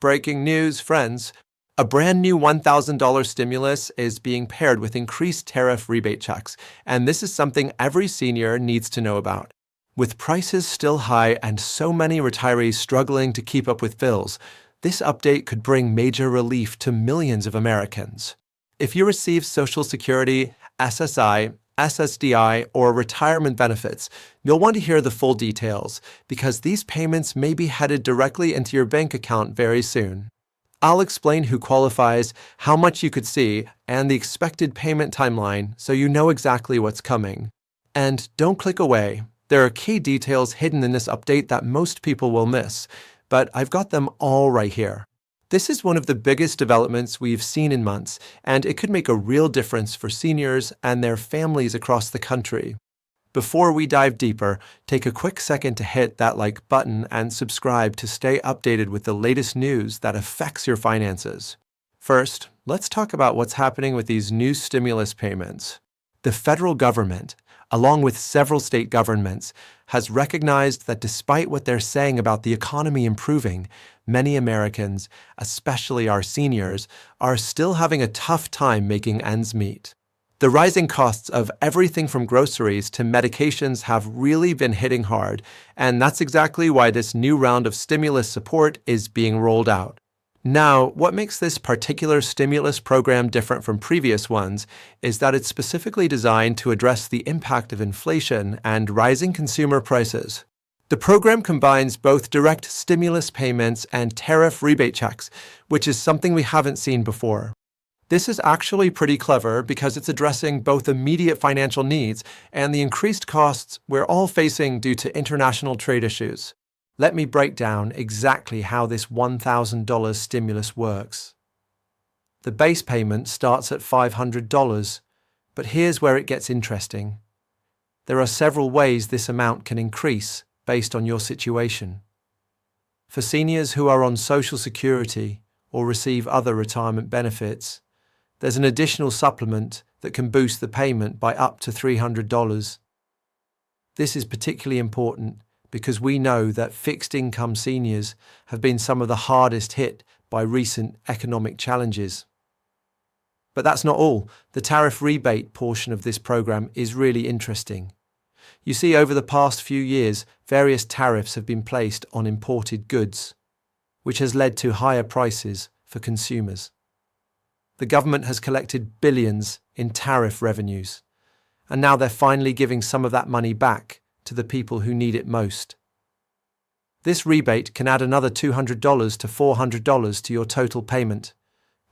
Breaking news, friends. A brand new $1,000 stimulus is being paired with increased tariff rebate checks, and this is something every senior needs to know about. With prices still high and so many retirees struggling to keep up with bills, this update could bring major relief to millions of Americans. If you receive Social Security, SSI, SSDI, or retirement benefits, you'll want to hear the full details because these payments may be headed directly into your bank account very soon. I'll explain who qualifies, how much you could see, and the expected payment timeline so you know exactly what's coming. And don't click away. There are key details hidden in this update that most people will miss, but I've got them all right here. This is one of the biggest developments we've seen in months, and it could make a real difference for seniors and their families across the country. Before we dive deeper, take a quick second to hit that like button and subscribe to stay updated with the latest news that affects your finances. First, let's talk about what's happening with these new stimulus payments. The federal government, along with several state governments, has recognized that despite what they're saying about the economy improving, many Americans, especially our seniors, are still having a tough time making ends meet. The rising costs of everything from groceries to medications have really been hitting hard, and that's exactly why this new round of stimulus support is being rolled out. Now, what makes this particular stimulus program different from previous ones is that it's specifically designed to address the impact of inflation and rising consumer prices. The program combines both direct stimulus payments and tariff rebate checks, which is something we haven't seen before. This is actually pretty clever because it's addressing both immediate financial needs and the increased costs we're all facing due to international trade issues. Let me break down exactly how this $1,000 stimulus works. The base payment starts at $500, but here's where it gets interesting. There are several ways this amount can increase based on your situation. For seniors who are on Social Security or receive other retirement benefits, there's an additional supplement that can boost the payment by up to $300. This is particularly important because we know that fixed-income seniors have been some of the hardest hit by recent economic challenges. But that's not all. The tariff rebate portion of this program is really interesting. You see, over the past few years, various tariffs have been placed on imported goods, which has led to higher prices for consumers. The government has collected billions in tariff revenues, and now they're finally giving some of that money back to the people who need it most. This rebate can add another $200 to $400 to your total payment,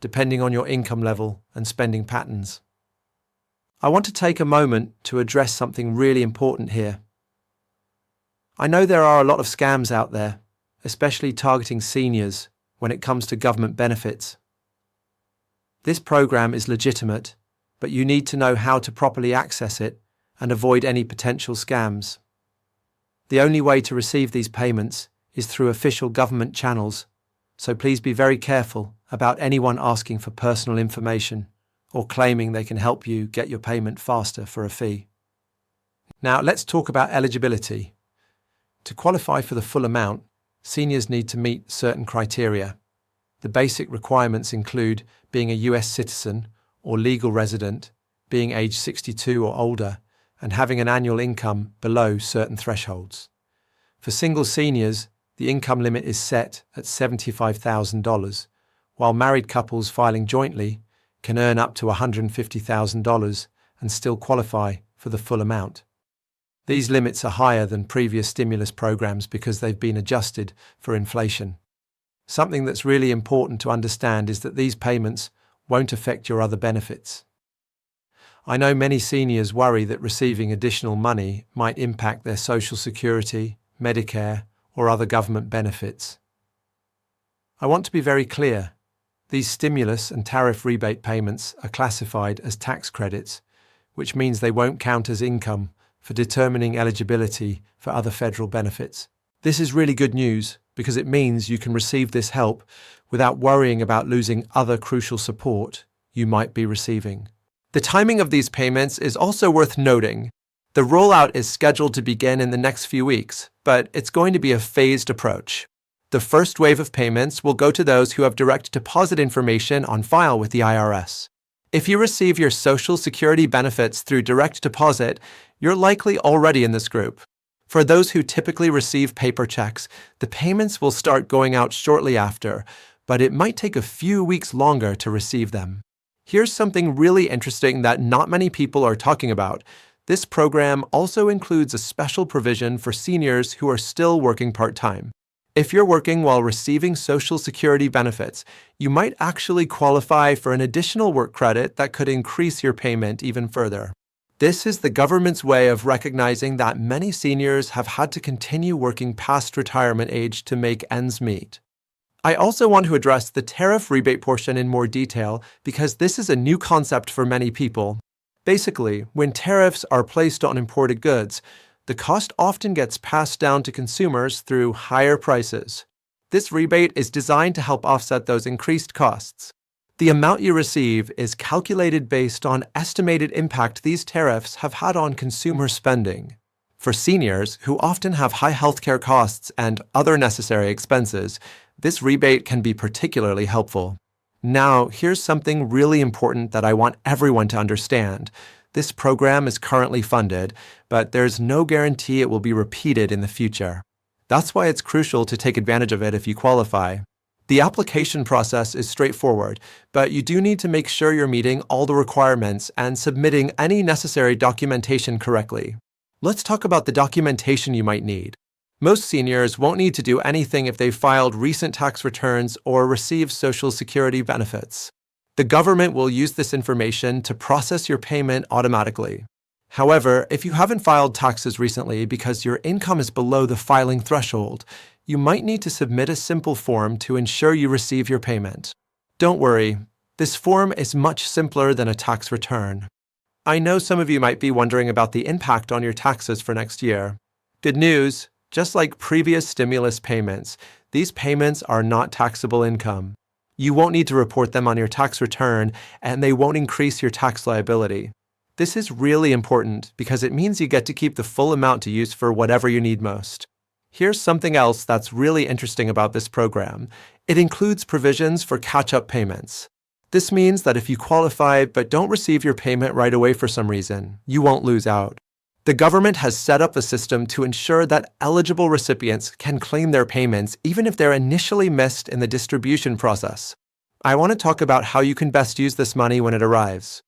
depending on your income level and spending patterns. I want to take a moment to address something really important here. I know there are a lot of scams out there, especially targeting seniors when it comes to government benefits. This program is legitimate, but you need to know how to properly access it and avoid any potential scams. The only way to receive these payments is through official government channels, so please be very careful about anyone asking for personal information or claiming they can help you get your payment faster for a fee. Now let's talk about eligibility. To qualify for the full amount, seniors need to meet certain criteria. The basic requirements include being a US citizen or legal resident, being age 62 or older, and having an annual income below certain thresholds. For single seniors, the income limit is set at $75,000, while married couples filing jointly can earn up to $150,000 and still qualify for the full amount. These limits are higher than previous stimulus programs because they've been adjusted for inflation. Something that's really important to understand is that these payments won't affect your other benefits. I know many seniors worry that receiving additional money might impact their Social Security, Medicare, or other government benefits. I want to be very clear. These stimulus and tariff rebate payments are classified as tax credits, which means they won't count as income for determining eligibility for other federal benefits. This is really good news because it means you can receive this help without worrying about losing other crucial support you might be receiving. The timing of these payments is also worth noting. The rollout is scheduled to begin in the next few weeks, but it's going to be a phased approach. The first wave of payments will go to those who have direct deposit information on file with the IRS. If you receive your Social Security benefits through direct deposit, you're likely already in this group. For those who typically receive paper checks, the payments will start going out shortly after, but it might take a few weeks longer to receive them. Here's something really interesting that not many people are talking about. This program also includes a special provision for seniors who are still working part-time. If you're working while receiving Social Security benefits, you might actually qualify for an additional work credit that could increase your payment even further. This is the government's way of recognizing that many seniors have had to continue working past retirement age to make ends meet. I also want to address the tariff rebate portion in more detail because this is a new concept for many people. Basically, when tariffs are placed on imported goods, the cost often gets passed down to consumers through higher prices. This rebate is designed to help offset those increased costs. The amount you receive is calculated based on estimated impact these tariffs have had on consumer spending. For seniors who often have high healthcare costs and other necessary expenses, this rebate can be particularly helpful. Now, here's something really important that I want everyone to understand. This program is currently funded, but there's no guarantee it will be repeated in the future. That's why it's crucial to take advantage of it if you qualify. The application process is straightforward, but you do need to make sure you're meeting all the requirements and submitting any necessary documentation correctly. Let's talk about the documentation you might need. Most seniors won't need to do anything if they've filed recent tax returns or received Social Security benefits. The government will use this information to process your payment automatically. However, if you haven't filed taxes recently because your income is below the filing threshold, you might need to submit a simple form to ensure you receive your payment. Don't worry, this form is much simpler than a tax return. I know some of you might be wondering about the impact on your taxes for next year. Good news, just like previous stimulus payments, these payments are not taxable income. You won't need to report them on your tax return, and they won't increase your tax liability. This is really important because it means you get to keep the full amount to use for whatever you need most. Here's something else that's really interesting about this program. It includes provisions for catch-up payments. This means that if you qualify but don't receive your payment right away for some reason, you won't lose out. The government has set up a system to ensure that eligible recipients can claim their payments even if they're initially missed in the distribution process. I want to talk about how you can best use this money when it arrives.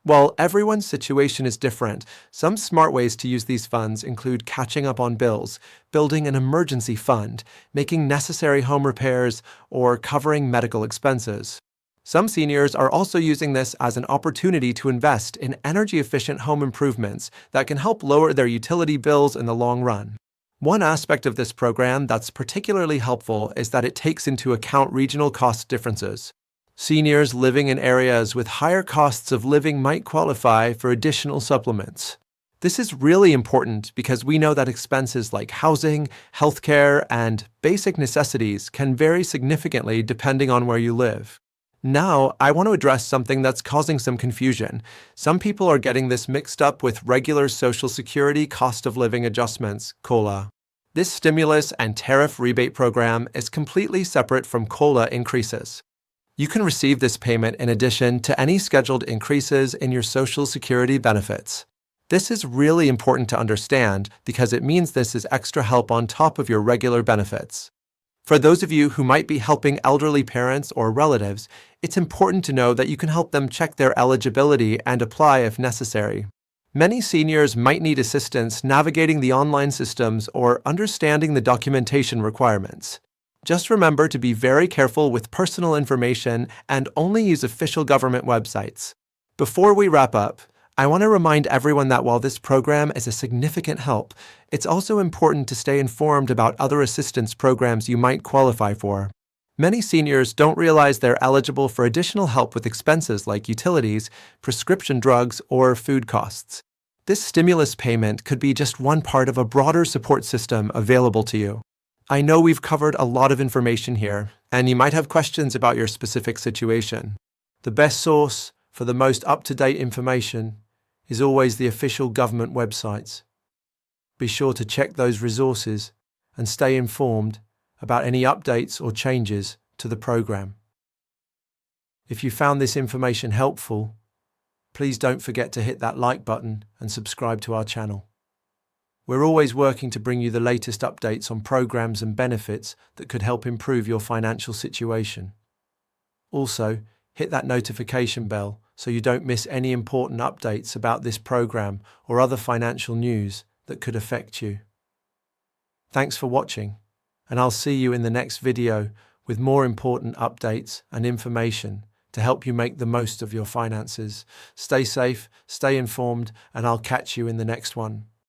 While everyone's situation is different, some smart ways to use these funds include catching up on bills, building an emergency fund, making necessary home repairs, or covering medical expenses. Some seniors are also using this as an opportunity to invest in energy-efficient home improvements that can help lower their utility bills in the long run. One aspect of this program that's particularly helpful is that it takes into account regional cost differences. Seniors living in areas with higher costs of living might qualify for additional supplements. This is really important because we know that expenses like housing, healthcare, and basic necessities can vary significantly depending on where you live. Now, I want to address something that's causing some confusion. Some people are getting this mixed up with regular Social Security cost of living adjustments, COLA. This stimulus and tariff rebate program is completely separate from COLA increases. You can receive this payment in addition to any scheduled increases in your Social Security benefits. This is really important to understand because it means this is extra help on top of your regular benefits. For those of you who might be helping elderly parents or relatives, it's important to know that you can help them check their eligibility and apply if necessary. Many seniors might need assistance navigating the online systems or understanding the documentation requirements. Just remember to be very careful with personal information and only use official government websites. Before we wrap up, I want to remind everyone that while this program is a significant help, it's also important to stay informed about other assistance programs you might qualify for. Many seniors don't realize they're eligible for additional help with expenses like utilities, prescription drugs, or food costs. This stimulus payment could be just one part of a broader support system available to you. I know we've covered a lot of information here, and you might have questions about your specific situation. The best source for the most up-to-date information is always the official government websites. Be sure to check those resources and stay informed about any updates or changes to the program. If you found this information helpful, please don't forget to hit that like button and subscribe to our channel. We're always working to bring you the latest updates on programs and benefits that could help improve your financial situation. Also, hit that notification bell so you don't miss any important updates about this program or other financial news that could affect you. Thanks for watching, and I'll see you in the next video with more important updates and information to help you make the most of your finances. Stay safe, stay informed, and I'll catch you in the next one.